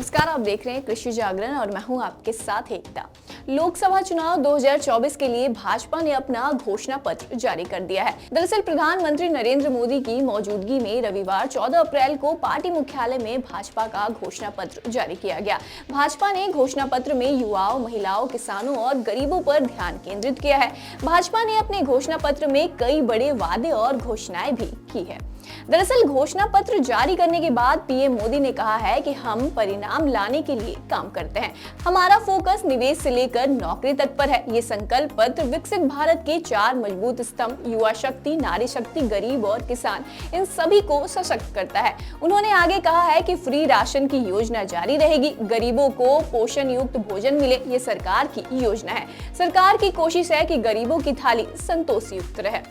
नमस्कार, आप देख रहे हैं कृषि जागरण और मैं हूं आपके साथ एकता। लोकसभा चुनाव 2024 के लिए भाजपा ने अपना घोषणा पत्र जारी कर दिया है। दरअसल प्रधानमंत्री नरेंद्र मोदी की मौजूदगी में रविवार 14 अप्रैल को पार्टी मुख्यालय में भाजपा का घोषणा पत्र जारी किया गया। भाजपा ने घोषणा पत्र में युवाओं, महिलाओं, किसानों और गरीबों पर ध्यान केंद्रित किया है। भाजपा ने अपने घोषणा पत्र में कई बड़े वादे और घोषणाएं भी की है। दरअसल घोषणा पत्र जारी करने के बाद पीएम मोदी ने कहा है कि हम परिणाम लाने के लिए काम करते हैं। हमारा फोकस निवेश से लेकर नौकरी तक पर है। ये संकल्प पत्र विकसित भारत के 4 मजबूत स्तंभ युवा शक्ति, नारी शक्ति, गरीब और किसान, इन सभी को सशक्त करता है। उन्होंने आगे कहा है कि फ्री राशन की योजना जारी रहेगी, गरीबों को पोषण युक्त भोजन मिले, ये सरकार की योजना है। सरकार की कोशिश है कि गरीबों की थाली संतोष युक्त रहे।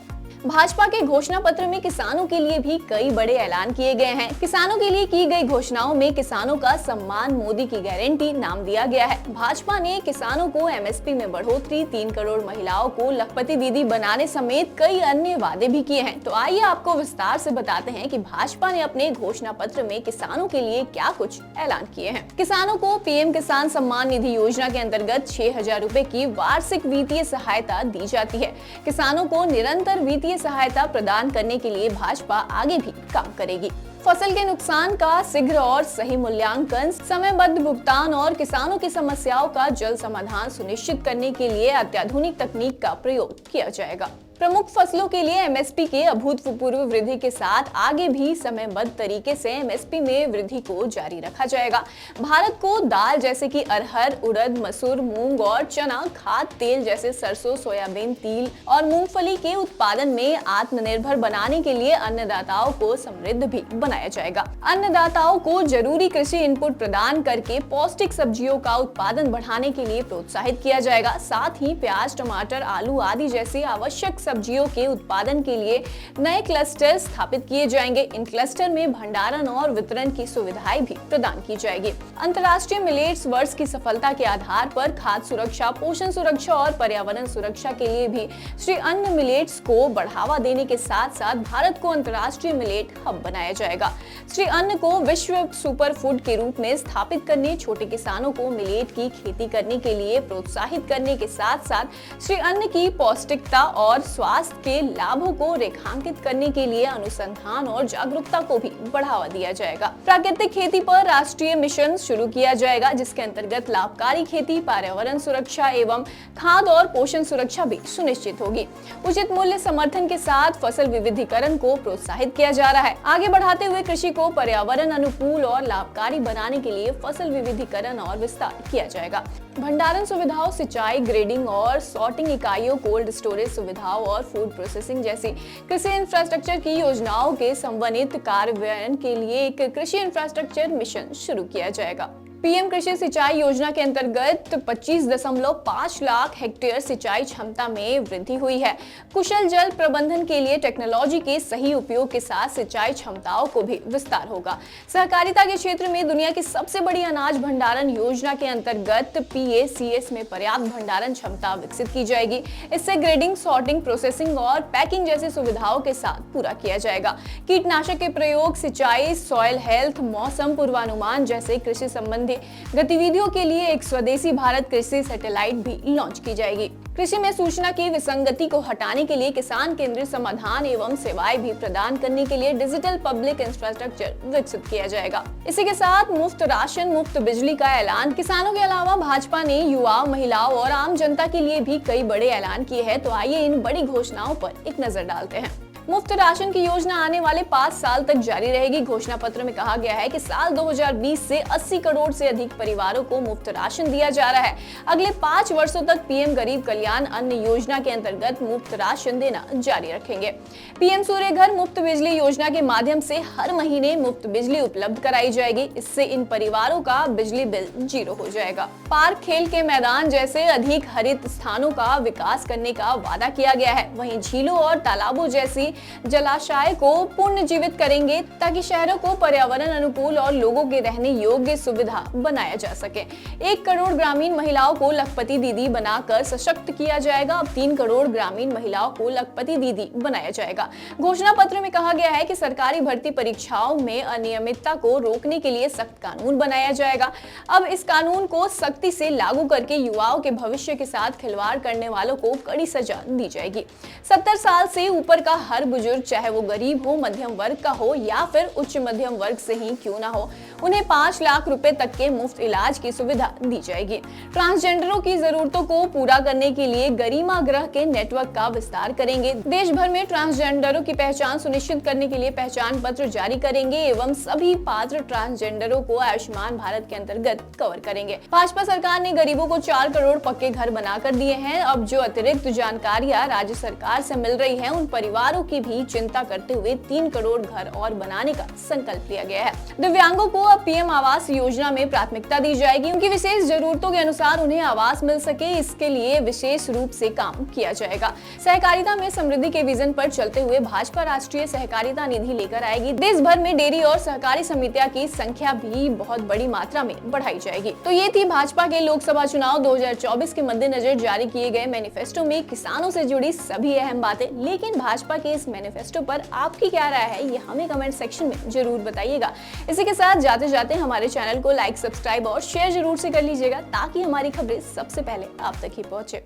भाजपा के घोषणा पत्र में किसानों के लिए भी कई बड़े ऐलान किए गए हैं। किसानों के लिए की गई घोषणाओं में किसानों का सम्मान, मोदी की गारंटी नाम दिया गया है। भाजपा ने किसानों को एमएसपी में बढ़ोतरी, 3 करोड़ महिलाओं को लखपति दीदी बनाने समेत कई अन्य वादे भी किए हैं। तो आइए आपको विस्तार से बताते हैं कि भाजपा ने अपने घोषणा पत्र में किसानों के लिए क्या कुछ ऐलान किए हैं। किसानों को पीएम किसान सम्मान निधि योजना के अंतर्गत 6,000 रुपए की वार्षिक वित्तीय सहायता दी जाती है। किसानों को निरंतर वित्तीय सहायता प्रदान करने के लिए भाजपा आगे भी काम करेगी। फसल के नुकसान का शीघ्र और सही मूल्यांकन, समयबद्ध भुगतान और किसानों की समस्याओं का जल्द समाधान सुनिश्चित करने के लिए अत्याधुनिक तकनीक का प्रयोग किया जाएगा। प्रमुख फसलों के लिए एमएसपी के अभूतपूर्व वृद्धि के साथ आगे भी समयबद्ध तरीके से एमएसपी में वृद्धि को जारी रखा जाएगा। भारत को दाल जैसे कि अरहर, उड़द, मसूर, मूंग और चना, खाद्य तेल जैसे सरसों, सोयाबीन, तिल और मूंगफली के उत्पादन में आत्मनिर्भर बनाने के लिए अन्नदाताओं को समृद्ध भी बनाया जाएगा। अन्नदाताओं को जरूरी कृषि इनपुट प्रदान करके पौष्टिक सब्जियों का उत्पादन बढ़ाने के लिए प्रोत्साहित किया जाएगा। साथ ही प्याज, टमाटर, आलू आदि जैसे आवश्यक सब्जियों के उत्पादन के लिए नए क्लस्टर स्थापित किए जाएंगे। इन क्लस्टर में भंडारण और वितरण की सुविधाएं भी प्रदान की जाएगी। अंतर्राष्ट्रीय मिलेट्स वर्ष की सफलता के आधार पर खाद्य सुरक्षा, पोषण सुरक्षा और पर्यावरण सुरक्षा के लिए भी श्री अन्न मिलेट्स को बढ़ावा देने के साथ साथ भारत को अंतर्राष्ट्रीय मिलेट हब बनाया जाएगा। श्री अन्न को विश्व सुपर फूड के रूप में स्थापित करने, छोटे किसानों को मिलेट की खेती करने के लिए प्रोत्साहित करने के साथ साथ श्री अन्न की पौष्टिकता और स्वास्थ्य के लाभों को रेखांकित करने के लिए अनुसंधान और जागरूकता को भी बढ़ावा दिया जाएगा। प्राकृतिक खेती पर राष्ट्रीय मिशन शुरू किया जाएगा, जिसके अंतर्गत लाभकारी खेती, पर्यावरण सुरक्षा एवं खाद्य और पोषण सुरक्षा भी सुनिश्चित होगी। उचित मूल्य समर्थन के साथ फसल विविधीकरण को प्रोत्साहित किया जा रहा है। आगे बढ़ाते हुए कृषि को पर्यावरण अनुकूल और लाभकारी बनाने के लिए फसल विविधीकरण और विस्तार किया जाएगा। भंडारण सुविधाओं, सिंचाई, ग्रेडिंग और सॉर्टिंग इकाइयों, कोल्ड स्टोरेज सुविधाओं और फूड प्रोसेसिंग जैसी कृषि इंफ्रास्ट्रक्चर की योजनाओं के समन्वित कार्यान्वयन के लिए एक कृषि इंफ्रास्ट्रक्चर मिशन शुरू किया जाएगा। पीएम कृषि सिंचाई योजना के अंतर्गत 25.5 लाख हेक्टेयर सिंचाई क्षमता में वृद्धि हुई है। कुशल जल प्रबंधन के लिए टेक्नोलॉजी के सही उपयोग के साथ सिंचाई क्षमताओं को भी विस्तार होगा। सहकारिता के क्षेत्र में दुनिया की सबसे बड़ी अनाज भंडारण योजना के अंतर्गत PACS में पर्याप्त भंडारण क्षमता विकसित की जाएगी। इससे ग्रेडिंग, सॉर्टिंग, प्रोसेसिंग और पैकिंग जैसी सुविधाओं के साथ पूरा किया जाएगा। कीटनाशक के प्रयोग, सिंचाई, सॉइल हेल्थ, मौसम पूर्वानुमान जैसे कृषि संबंधी गतिविधियों के लिए एक स्वदेशी भारत कृषि सैटेलाइट भी लॉन्च की जाएगी। कृषि में सूचना की विसंगति को हटाने के लिए किसान केंद्रित समाधान एवं सेवाएं भी प्रदान करने के लिए डिजिटल पब्लिक इंफ्रास्ट्रक्चर विकसित किया जाएगा। इसी के साथ मुफ्त राशन, मुफ्त बिजली का ऐलान। किसानों के अलावा भाजपा ने युवाओं, महिलाओं और आम जनता के लिए भी कई बड़े ऐलान किए हैं। तो आइए इन बड़ी घोषणाओं पर एक नजर डालते हैं। मुफ्त राशन की योजना आने वाले 5 साल तक जारी रहेगी। घोषणा पत्र में कहा गया है कि साल 2020 से 80 करोड़ से अधिक परिवारों को मुफ्त राशन दिया जा रहा है। अगले 5 वर्षों तक पीएम गरीब कल्याण अन्न योजना के अंतर्गत मुफ्त राशन देना जारी रखेंगे। पीएम सूर्य घर मुफ्त बिजली योजना के माध्यम से हर महीने मुफ्त बिजली उपलब्ध कराई जाएगी। इससे इन परिवारों का बिजली बिल 0 हो जाएगा। पार्क, खेल के मैदान जैसे अधिक हरित स्थानों का विकास करने का वादा किया गया है। वहीं झीलों और तालाबों जैसी में जलाशय को पुनर्जीवित करेंगे ताकि शहरों को पर्यावरण अनुकूल और लोगों के रहने योग्य सुविधा बनाया जा सके। 1 करोड़ ग्रामीण महिलाओं को लखपति दीदी बनाकर सशक्त किया जाएगा। अब 3 करोड़ ग्रामीण महिलाओं को लखपति दीदी बनाया जाएगा। घोषणा पत्र में कहा गया है कि सरकारी भर्ती परीक्षाओं में अनियमितता को रोकने के लिए सख्त कानून बनाया जाएगा। अब इस कानून को सख्ती से लागू करके युवाओं के भविष्य के साथ खिलवाड़ करने वालों को कड़ी सजा दी जाएगी। 70 साल से ऊपर का हर बुजुर्ग, चाहे वो गरीब हो, मध्यम वर्ग का हो या फिर उच्च मध्यम वर्ग से ही क्यों ना हो, उन्हें 5 लाख रुपए तक के मुफ्त इलाज की सुविधा दी जाएगी। ट्रांसजेंडरों की जरूरतों को पूरा करने के लिए गरिमा गृह के नेटवर्क का विस्तार करेंगे। देश भर में ट्रांसजेंडरों की पहचान सुनिश्चित करने के लिए पहचान पत्र जारी करेंगे एवं सभी पात्र ट्रांसजेंडरों को आयुष्मान भारत के अंतर्गत कवर करेंगे। भाजपा सरकार ने गरीबों को 4 करोड़ पक्के घर बनाकर दिए हैं। अब जो अतिरिक्त जानकारियां राज्य सरकार से मिल रही है, उन परिवारों की भी चिंता करते हुए 3 करोड़ घर और बनाने का संकल्प लिया गया है। दिव्यांगों को अब पीएम आवास योजना में प्राथमिकता दी जाएगी। उनकी विशेष जरूरतों के अनुसार उन्हें आवास मिल सके, इसके लिए विशेष रूप से काम किया जाएगा। सहकारिता में समृद्धि के विजन पर चलते हुए भाजपा राष्ट्रीय सहकारिता निधि लेकर आएगी। देश भर में डेयरी और सहकारी समितियां की संख्या भी बहुत बड़ी मात्रा में बढ़ाई जाएगी। तो ये थी भाजपा के लोकसभा चुनाव 2024 के मद्देनजर जारी किए गए मैनिफेस्टो में किसानों से जुड़ी सभी अहम बातें। लेकिन भाजपा के इस मैनिफेस्टो पर आपकी क्या राय है, ये हमें कमेंट सेक्शन में जरूर बताइएगा। इसी के साथ जाते जाते हमारे चैनल को लाइक, सब्सक्राइब और शेयर जरूर से कर लीजिएगा ताकि हमारी खबरें सबसे पहले आप तक ही पहुंचे।